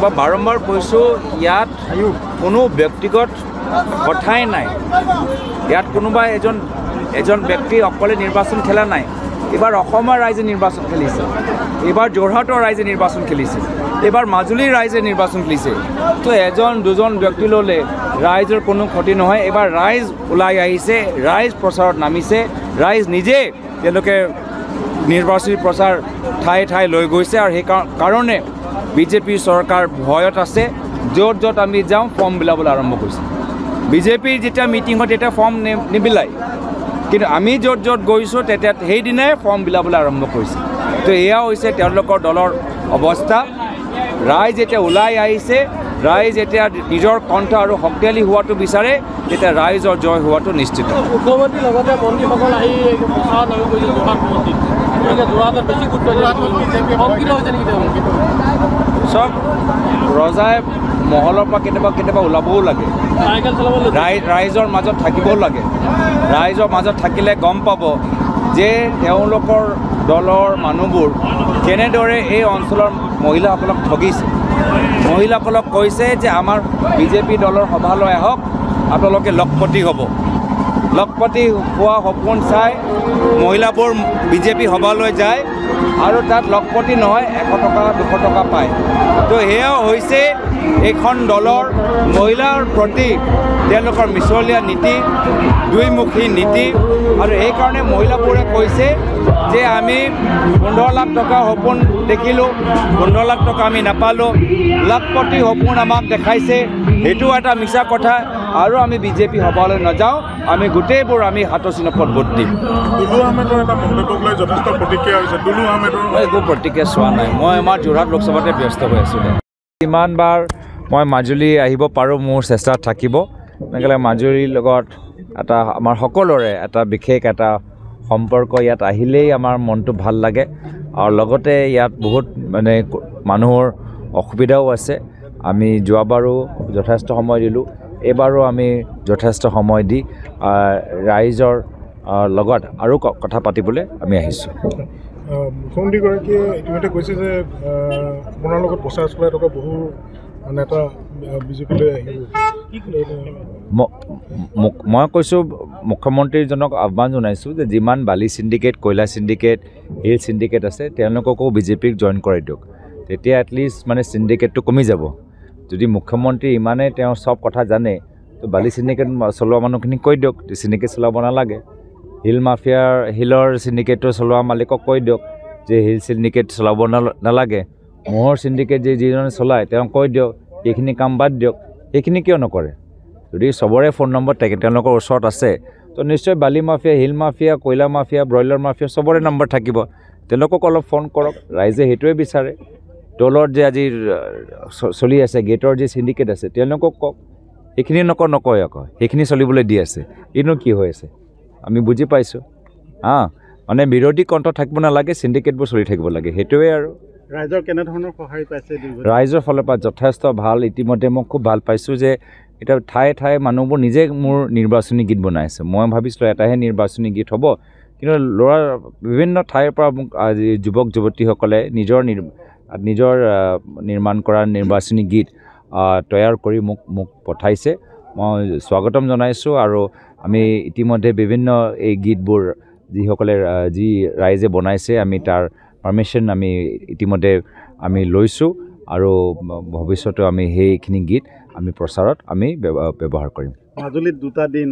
মই বাৰম্বাৰ কৈছোঁ ইয়াত কোনো ব্যক্তিগত কথাই নাই ইয়াত কোনোবাই এজন ব্যক্তি অকলে নিৰ্বাচন খেলা নাই এবাৰ অসমৰ ৰাইজে নিৰ্বাচন খেলিছে এবাৰ যোৰহাটৰ ৰাইজে নিৰ্বাচন খেলিছে এবাৰ মাজুলীৰ ৰাইজে নিৰ্বাচন খেলিছে তো এজন দুজন ব্যক্তি ল'লে ৰাইজৰ কোনো ক্ষতি নহয় এবাৰ ৰাইজ ওলাই আহিছে ৰাইজ প্ৰচাৰত নামিছে ৰাইজ নিজে তেওঁলোকে নিৰ্বাচনী প্ৰচাৰ ঠাই লৈ গৈছে আৰু সেই কাৰণে বিজেপি চৰকাৰ ভয়ত আছে য'ত য'ত আমি যাওঁ ফৰ্ম বিলাবলৈ আৰম্ভ কৰিছে বিজেপিৰ যেতিয়া মিটিং হয় তেতিয়া ফৰ্ম নিবিলায় কিন্তু আমি য'ত য'ত গৈছোঁ তেতিয়া সেইদিনাই ফৰ্ম বিলাবলৈ আৰম্ভ কৰিছে তো এয়া হৈছে তেওঁলোকৰ দলৰ অৱস্থা ৰাইজ যেতিয়া ওলাই আহিছে ৰাইজ এতিয়া নিজৰ কণ্ঠ আৰু শক্তিশালী হোৱাটো বিচাৰে তেতিয়া ৰাইজৰ জয় হোৱাটো নিশ্চিত মুখ্যমন্ত্ৰীৰ লগতে মন্ত্ৰীসকল আহি প্ৰচাৰত নামি গৈছে যোৰহাটত বেছি চব ৰজাই মহলৰ পৰা কেতিয়াবা ওলাবও লাগে ৰাইজৰ মাজত থাকিবও লাগে ৰাইজৰ মাজত থাকিলে গম পাব যে তেওঁলোকৰ দলৰ মানুহবোৰ কেনেদৰে এই অঞ্চলৰ মহিলাসকলক ঠগিছে মহিলাসকলক কৈছে যে আমাৰ বিজেপি দলৰ সভালৈ আহক আপোনালোকে লখপতি হ'ব লখপতি হোৱা সপোন চাই মহিলাবোৰ বিজেপি সভালৈ যায় আৰু তাত লখপতি নহয় 100 টকা 200 টকা পায় তো সেয়াও হৈছে এইখন দলৰ মহিলাৰ প্ৰতি তেওঁলোকৰ মিছলীয়া নীতি দুইমুখী নীতি আৰু সেইকাৰণে মহিলাবোৰে কৈছে যে আমি 15 লাখ টকা সপোন দেখিলোঁ 15 লাখ টকা আমি নাপালোঁ লাখপতি সপোন আমাক দেখাইছে সেইটো এটা মিছা কথা আৰু আমি বিজেপি সভালৈ নাযাওঁ আমি গোটেইবোৰ আমি হাতচিনপত ভোট দিম একো প্ৰতিক্ৰিয়া চোৱা নাই মই আমাৰ যোৰহাট লোকসভাতে ব্যস্ত হৈ আছোঁ কিমানবাৰ মই মাজুলী আহিব পাৰোঁ মোৰ চেষ্টা থাকিব এনেকৈ মাজুলীৰ লগত এটা আমাৰ সকলোৰে এটা বিশেষ এটা সম্পৰ্ক ইয়াত আহিলেই আমাৰ মনটো ভাল লাগে আৰু লগতে ইয়াত বহুত মানে মানুহৰ অসুবিধাও আছে আমি যোৱাবাৰো যথেষ্ট সময় দিলোঁ এইবাৰো আমি যথেষ্ট সময় দি ৰাইজৰ লগত আৰু কথা পাতিবলৈ আমি আহিছোঁ মুখ্যমন্ত্ৰীগৰাকীয়ে ইতিমধ্যে কৈছে যে আপোনাৰ লগত প্ৰচাৰ চলাই থকা বহু নেতা বিজেপিলৈ আহিব মই কৈছোঁ মুখ্যমন্ত্ৰীজনক আহ্বান জনাইছোঁ যে যিমান বালি চিণ্ডিকেট কয়লা চিণ্ডিকেট হিল চিণ্ডিকেট আছে তেওঁলোককো বিজেপিক জইন কৰাই দিয়ক তেতিয়া এটলিষ্ট মানে চিণ্ডিকেটটো কমি যাব যদি মুখ্যমন্ত্ৰী ইমানেই তেওঁ চব কথা জানে তো বালি চিণ্ডিকেট চলোৱা মানুহখিনিক কৈ দিয়ক চিণ্ডিকেট চলাব নালাগে হিলৰ চিণ্ডিকেটটো চলোৱা মালিকক কৈ দিয়ক যে হিল চিণ্ডিকেট চলাব নালাগে মহৰ চিণ্ডিকেট যিজনে চলায় তেওঁক কৈ দিয়ক এইখিনি কাম বাদ দিয়ক এইখিনি কিয় নকৰে যদি চবৰে ফোন নম্বৰ তেওঁলোকৰ ওচৰত আছে তো নিশ্চয় বালি মাফিয়া হিল মাফিয়া কয়লা মাফিয়া ব্ৰইলাৰ মাফিয়া চবৰে নম্বৰ থাকিব তেওঁলোকক অলপ ফোন কৰক ৰাইজে সেইটোৱে বিচাৰে দলৰ যে আজি চলি আছে গেটৰ যে চিণ্ডিকেট আছে তেওঁলোকক কওক সেইখিনি নকয় আকৌ সেইখিনি চলিবলৈ দি আছে এইনো কি হৈ আছে আমি বুজি পাইছোঁ মানে বিৰোধী কণ্ঠ থাকিব নালাগে চিণ্ডিকেটবোৰ চলি থাকিব লাগে সেইটোৱে আৰু ৰাইজৰ কেনেধৰণৰ সহায় পাইছে ৰাইজৰ ফালৰ পৰা যথেষ্ট ভাল ইতিমধ্যে মই খুব ভাল পাইছোঁ যে এতিয়া ঠায়ে মানুহবোৰ নিজে মোৰ নিৰ্বাচনী গীত বনাই আছে মই ভাবিছিলোঁ এটাহে নিৰ্বাচনী গীত হ'ব কিন্তু বিভিন্ন ঠাইৰ পৰা মোক আজি যুৱক যুৱতীসকলে নিজৰ নিৰ্মাণ কৰা নিৰ্বাচনী গীত তৈয়াৰ কৰি মোক পঠাইছে মই স্বাগতম জনাইছোঁ আৰু আমি ইতিমধ্যে বিভিন্ন এই গীতবোৰ যিসকলে যি ৰাইজে বনাইছে আমি তাৰ পাৰ্মিশ্যন আমি ইতিমধ্যে আমি লৈছোঁ আৰু ভৱিষ্যতেও আমি সেইখিনি গীত আমি প্ৰচাৰত আমি ব্যৱহাৰ কৰিম মাজুলীত 2টা দিন